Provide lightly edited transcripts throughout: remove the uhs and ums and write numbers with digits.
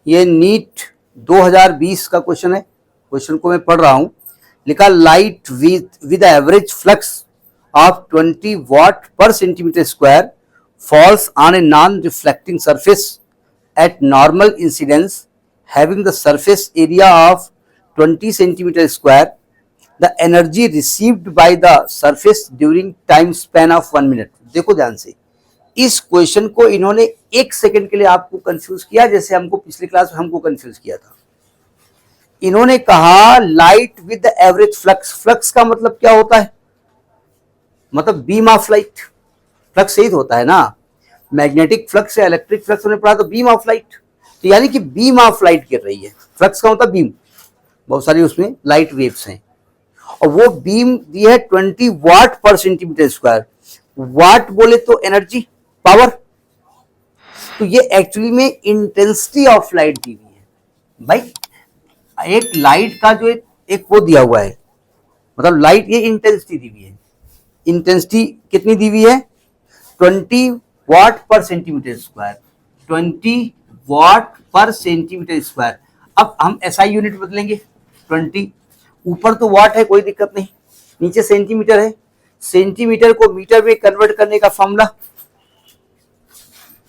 ये नीट 2020 का क्वेश्चन है। क्वेश्चन को मैं पढ़ रहा हूं। लिखा light with average flux of 20 वाट पर centimetre square falls on a non-reflecting surface at normal incidence having the surface area of 20 centimeter square. The energy received by the surface during time span of 1 minute. देखो ध्यान से, इस question को इन्होंने एक second के लिए आपको कंफ्यूज किया, जैसे हमको पिछली क्लास में हमको कंफ्यूज किया था। इन्होंने कहा light with average flux. Flux का मतलब क्या होता है? मतलब बीम ऑफ लाइट। फ्लक्स सही होता है ना, मैग्नेटिक फ्लक्स या इलेक्ट्रिक फ्लक्स हमने पढ़ा तो बीम ऑफ लाइट। तो यानी कि बीम ऑफ लाइट गिर रही है। फ्लक्स का मतलब बीम, बहुत सारी उसमें लाइट वेव्स हैं, और वो बीम दी है 20 वाट पर सेंटीमीटर स्क्वायर। वाट बोले तो एनर्जी, पावर। तो ये एक्चुअली में इंटेंसिटी ऑफ लाइट दी हुई है भाई। एक लाइट का जो एक वो दिया हुआ है, मतलब लाइट, ये इंटेंसिटी दी हुई है। इंटेंसिटी कितनी दी हुई है? 20 वाट पर सेंटीमीटर स्क्वायर। 20 वाट पर सेंटीमीटर स्क्वायर। अब हम एसआई यूनिट बदलेंगे। 20, ऊपर तो वाट है, कोई दिक्कत नहीं, नीचे सेंटीमीटर है। सेंटीमीटर को मीटर में कन्वर्ट करने का फॉर्मूला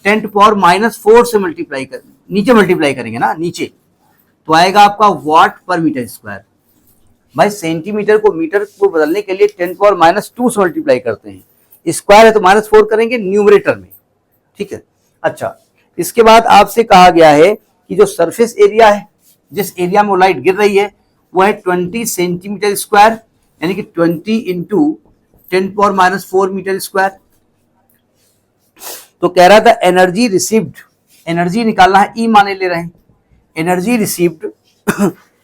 10⁻⁻4 से मल्टीप्लाई कर, नीचे मल्टीप्लाई करेंगे ना, नीचे तो आएगा आपका वाट पर मीटर स्क्वायर। भाई सेंटीमीटर को मीटर को बदलने के लिए 10⁻2 से मल्टीप्लाई करते हैं, स्क्वायर है तो -4 करेंगे न्यूमरेटर में, ठीक है। अच्छा, इसके बाद आपसे कहा गया है कि जो सरफेस एरिया है, जिस एरिया में वो लाइट गिर रही है, वो है 20 सेंटीमीटर स्क्वायर, यानी कि 20 इंटू 10⁻4 मीटर स्क्वायर। तो कह रहा था एनर्जी रिसीव्ड, एनर्जी निकालना है, ई माने ले रहे हैं। Energy received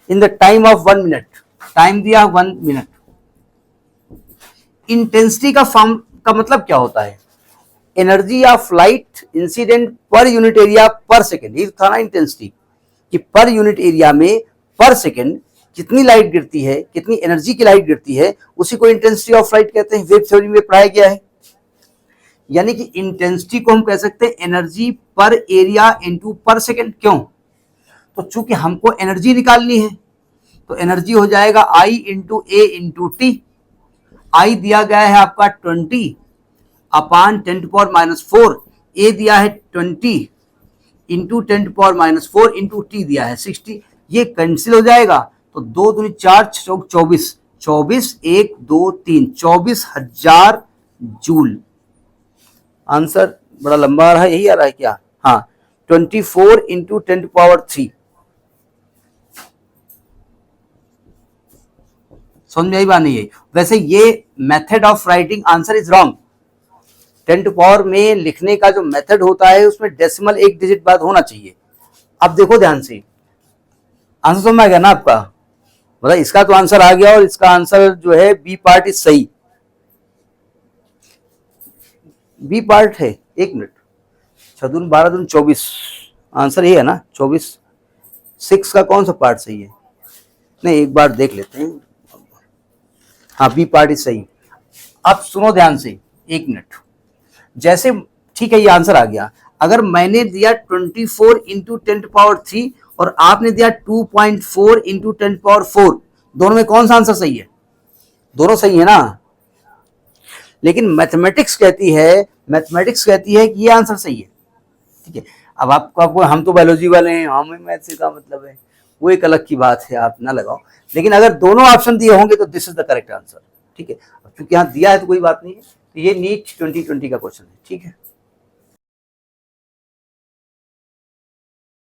in the time of 1 minute, time दिया 1 मिनट। इंटेंसिटी का फॉर्म का मतलब क्या होता है? Energy of light incident per unit area पर सेकेंड। ये था ना इंटेंसिटी, कि पर यूनिट एरिया में पर सेकेंड कितनी लाइट गिरती है, कितनी एनर्जी की लाइट गिरती है, उसी को इंटेंसिटी ऑफ लाइट कहते हैं। वेव थ्योरी में पढ़ाया गया है। यानी कि इंटेंसिटी को हम कह सकते हैं एनर्जी पर एरिया इंटू पर सेकेंड। क्यों? तो चूंकि हमको एनर्जी निकालनी है, तो एनर्जी हो जाएगा आई इंटू ए इंटू टी। आई दिया गया है आपका 20 अपान 10⁻⁴, ए दिया है 20 इंटू 10⁻⁴ इंटू टी दिया है 60। ये कैंसिल हो जाएगा, तो 2 दूनी 4, 24, 24 1 2 3, 24,000 जूल। आंसर बड़ा लंबा आ रहा है, यही आ रहा है क्या? हाँ, 24 इंटू 10⁻3। समझ में आई बात नहीं है? वैसे ये method of writing answer is wrong. 10 power में लिखने का जो मेथड होता है, उसमें डेसिमल एक डिजिट बाद होना चाहिए। अब देखो ध्यान से, आंसर समझ में आ गया ना आपका? मतलब इसका तो आंसर आ गया, और इसका आंसर जो है बी पार्ट इज सही। बी पार्ट है, 1 मिनट, 6 दून 12 दून 24, आंसर ये है ना 24। 6 का कौन सा पार्ट सही है? नहीं, एक बार देख लेते हैं। हाँ, बी पार्ट इज सही। अब सुनो ध्यान से, 1 मिनट। जैसे ठीक है, ये आंसर आ गया। अगर मैंने दिया 24 इंटू 10⁻3 और आपने दिया 2.4 इंटू 10⁻4, दोनों में कौन सा आंसर सही है? दोनों सही है ना। लेकिन मैथमेटिक्स कहती है कि ये आंसर सही है, ठीक है। अब आपको हम तो बायोलॉजी वाले हैं, हमें मैथ से का मतलब है, वो एक अलग की बात है, आप ना लगाओ। लेकिन अगर दोनों ऑप्शन दिए होंगे तो this is the correct answer, ठीक है। क्योंकि यहाँ दिया है तो कोई बात नहीं है। तो ये नीट 2020 का क्वेश्चन है, ठीक है।